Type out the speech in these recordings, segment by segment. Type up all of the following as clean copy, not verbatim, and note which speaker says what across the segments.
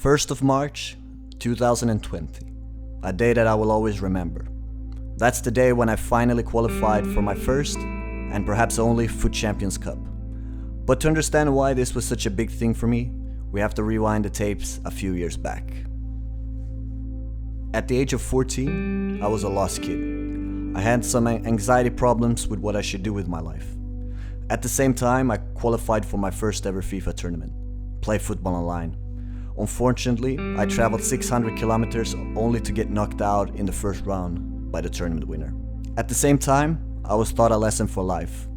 Speaker 1: 1st of March 2020, a day that I will always remember. That's the day when I finally qualified for my first and perhaps only FUT Champions Cup. But to understand why this was such a big thing for me, we have to rewind the tapes a few years back. At the age of 14, I was a lost kid. I had some anxiety problems with what I should do with my life. At the same time, I qualified for my first ever FIFA tournament, Play Football Online. Unfortunately, I traveled 600 kilometers only to get knocked out in the first round by the tournament winner. At the same time, I was taught a lesson for life.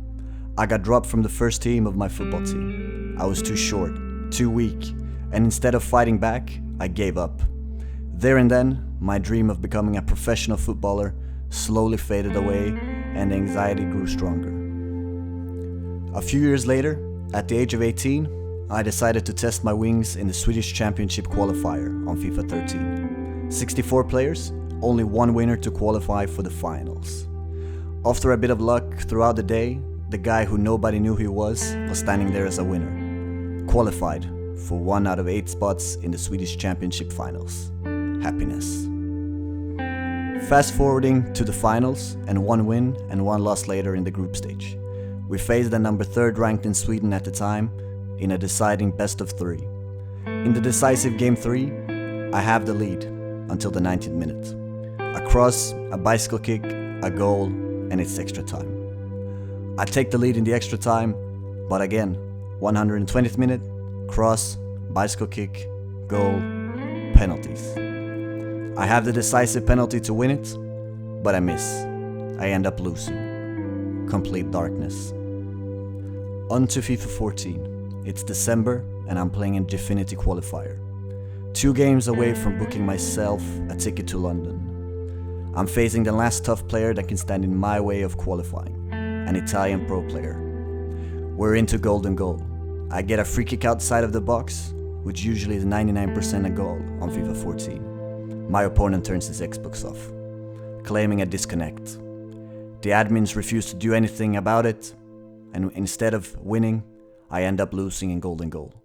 Speaker 1: I got dropped from the first team of my football team. I was too short, too weak, and instead of fighting back, I gave up. There and then, my dream of becoming a professional footballer slowly faded away and the anxiety grew stronger. A few years later, at the age of 18, I decided to test my wings in the Swedish Championship Qualifier on FIFA 13. 64 players, only one winner to qualify for the finals. After a bit of luck throughout the day, the guy who nobody knew who he was standing there as a winner. Qualified for 1 out of 8 spots in the Swedish Championship finals. Happiness. Fast forwarding to the finals, and 1 win and 1 loss later in the group stage. We faced the number 3rd ranked in Sweden at the time in a deciding best of 3. In the decisive game 3, I have the lead until the 90th minute. A cross, a bicycle kick, a goal, and it's extra time. I take the lead in the extra time, but again, 120th minute, cross, bicycle kick, goal, penalties. I have the decisive penalty to win it, but I miss. I end up losing. Complete darkness. On to FIFA 14. It's December and I'm playing in Affinity Qualifier. 2 games away from booking myself a ticket to London. I'm facing the last tough player that can stand in my way of qualifying, an Italian pro player. We're into golden goal. I get a free kick outside of the box, which usually is 99% a goal on FIFA 14. My opponent turns his Xbox off, claiming a disconnect. The admins refuse to do anything about it, and instead of winning, I end up losing in golden goal.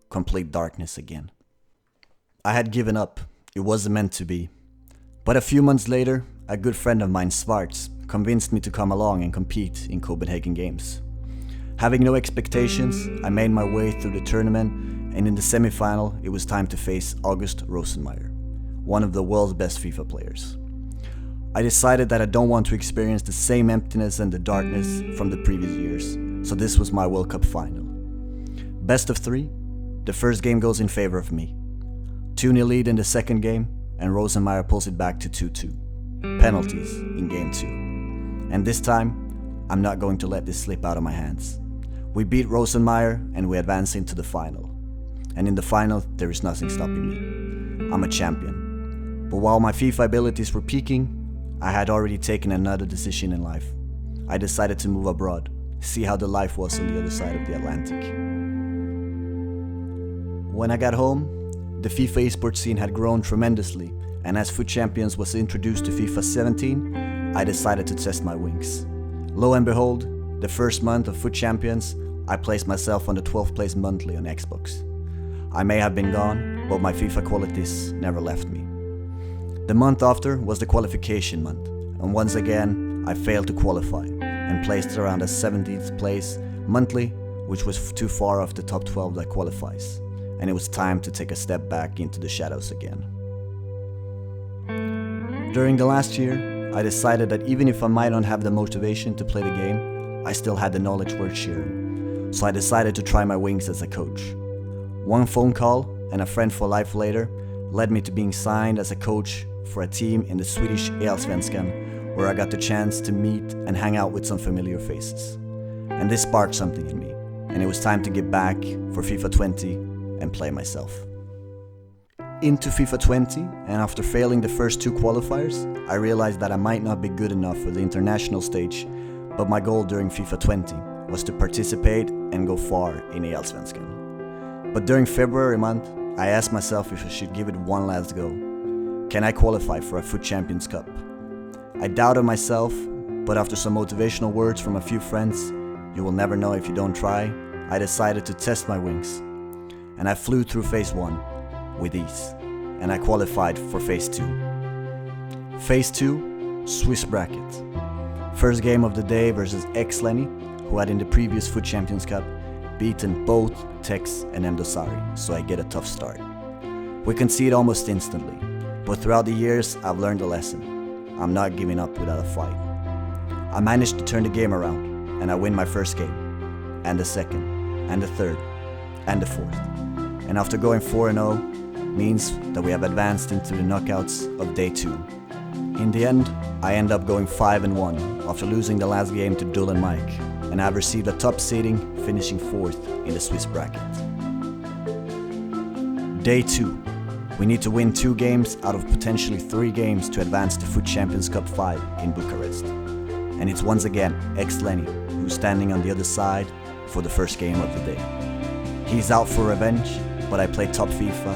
Speaker 1: Complete darkness again. I had given up. It wasn't meant to be. But a few months later, a good friend of mine, Svarts, convinced me to come along and compete in Copenhagen Games. Having no expectations, I made my way through the tournament, and in the semi-final, it was time to face August Rosenmeier, one of the world's best FIFA players. I decided that I don't want to experience the same emptiness and the darkness from the previous years, so this was my World Cup final. Best of 3, the first game goes in favor of me. 2-0 lead in the second game, and Rosenmeier pulls it back to 2-2. Penalties in game 2. And this time, I'm not going to let this slip out of my hands. We beat Rosenmeier and we advance into the final. And in the final, there is nothing stopping me. I'm a champion. But while my FIFA abilities were peaking, I had already taken another decision in life. I decided to move abroad, see how the life was on the other side of the Atlantic. When I got home, the FIFA eSports scene had grown tremendously, and as FUT Champions was introduced to FIFA 17, I decided to test my wings. Lo and behold, the first month of FUT Champions, I placed myself on the 12th place monthly on Xbox. I may have been gone, but my FIFA qualities never left me. The month after was the qualification month, and once again, I failed to qualify and placed around a 17th place monthly, which was too far off the top 12 that qualifies, and it was time to take a step back into the shadows again. During the last year, I decided that even if I might not have the motivation to play the game, I still had the knowledge worth sharing, so I decided to try my wings as a coach. 1 phone call and a friend for life later led me to being signed as a coach for a team in the Swedish Allsvenskan, where I got the chance to meet and hang out with some familiar faces. And this sparked something in me, and it was time to get back for FIFA 20 and play myself. Into FIFA 20, and after failing the first 2 qualifiers, I realized that I might not be good enough for the international stage, but my goal during FIFA 20 was to participate and go far in the Allsvenskan. But during February month, I asked myself if I should give it one last go. Can I qualify for a FUT Champions Cup? I doubted myself, but after some motivational words from a few friends, you will never know if you don't try, I decided to test my wings. And I flew through phase 1, with ease, and I qualified for Phase 2. Phase 2, Swiss bracket. First game of the day versus ex-Lenny, who had in the previous FUT Champions Cup beaten both Tex and Mdosari, so I get a tough start. We concede almost instantly, but throughout the years I've learned a lesson. I'm not giving up without a fight. I managed to turn the game around, and I win my first game, and the second, and the third, and the fourth. And after going 4-0 means that we have advanced into the knockouts of day 2. In the end, I end up going 5-1 after losing the last game to Dull and Mike, and I have received a top seeding, finishing 4th in the Swiss bracket. Day 2. We need to win 2 games out of potentially 3 games to advance to FUT Champions Cup 5 in Bucharest. And it's once again ex-Lenny who's standing on the other side for the first game of the day. He's out for revenge, but I play top FIFA,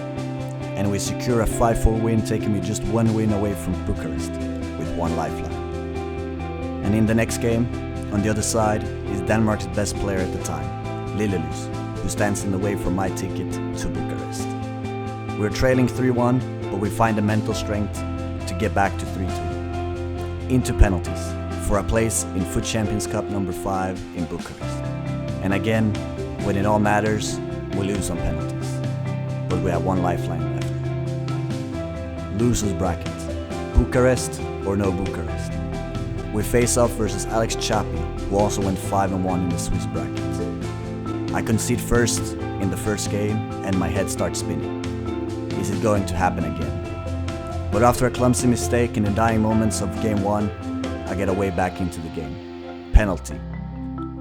Speaker 1: and we secure a 5-4 win, taking me just 1 win away from Bucharest with 1 lifeline. And in the next game, on the other side, is Denmark's best player at the time, Lillelus, who stands in the way for my ticket to Bucharest. We're trailing 3-1, but we find the mental strength to get back to 3-2. Into penalties, for a place in FUT Champions Cup number 5 in Bucharest. And again, when it all matters, we lose on penalties. But we have 1 lifeline left. Losers bracket. Bucharest or no Bucharest. We face off versus Alex Chapi, who also went 5-1 in the Swiss bracket. I concede first in the first game and my head starts spinning. Is it going to happen again? But after a clumsy mistake in the dying moments of game 1, I get a way back into the game. Penalty.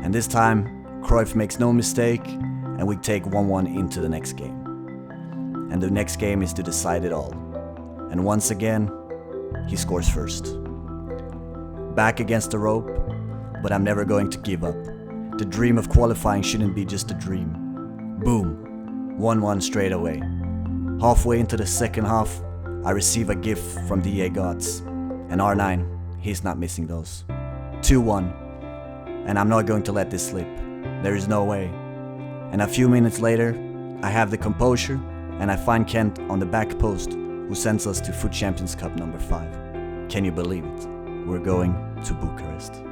Speaker 1: And this time, Cruyff makes no mistake and we take 1-1 into the next game. And the next game is to decide it all. And once again, he scores first. Back against the rope, but I'm never going to give up. The dream of qualifying shouldn't be just a dream. Boom, 1-1 straight away. Halfway into the second half, I receive a gift from the EA gods. And R9, he's not missing those. 2-1, and I'm not going to let this slip. There is no way. And a few minutes later, I have the composure, and I find Kent on the back post, who sends us to FUT Champions Cup number 5. Can you believe it? We're going to Bucharest.